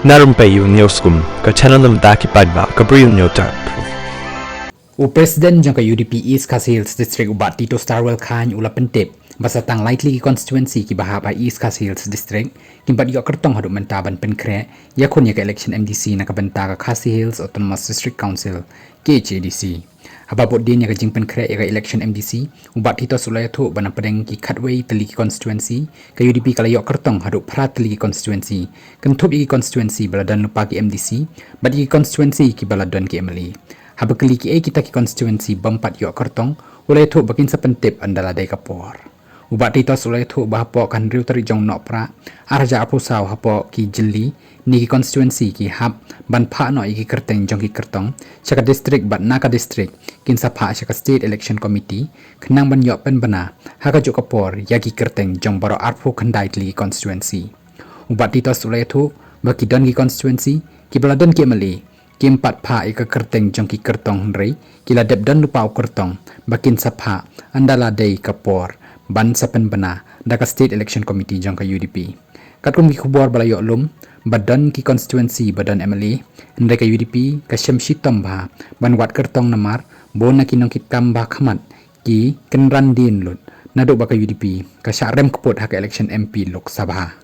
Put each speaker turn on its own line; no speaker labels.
Narumpayu Newskum, ka channel nam daki padba, ka briyo nyo tarp.
U President jang ka UDP East Hills District ubat Tito Starwell Khan ula pentip basa tang likely constituency ki bahaba East Hills District kimbat yo kertong hadu mentaban penkre yakun ya ka election MDC na kabenta ka Hills Autonomous District Council KHDC hababot din ya ka jing penkre ya ka election MDC ubat Tito sulaya thu bana pedeng ki Khatway Teliki constituency ka UDP kala yo kertong hadu Prat Teliki constituency kentup ki constituency baladan lupa ki MDC bat ki constituency ki baladan ki MLE habakali ki kita ki constituency bampat yo kertong ulai thu bakin sepentip andala dai kapor ubat titos ulai thu bahapo kan riu tari jong nok pra arja apu saw hapo ki jeli ni ki constituency ki hab ban pha no ki kerteng jong ki kertong chaka district bat naka district kin sapha chaka state election committee khnang ban yo pen bana haka jo kapor ya ki kerteng jong baro arphu khandai li constituency ubat titos ulai thu baki don ki constituency ki baladon ki mali Kimpat pa ika kerteng jong ki kertong hrei kila dep dan lupau kertong bakin sapha andala dei kapor ban sapen bana daka state election committee jong ka UDP katkum ki khubor balayo lum badan ki constituency badan MLA ndai ka UDP ka syamshi tomba ban wat kertong namar bona kinong ki tamba khamat ki kenran din lut naduk baka UDP ka syarem keput hak election MP Lok Sabha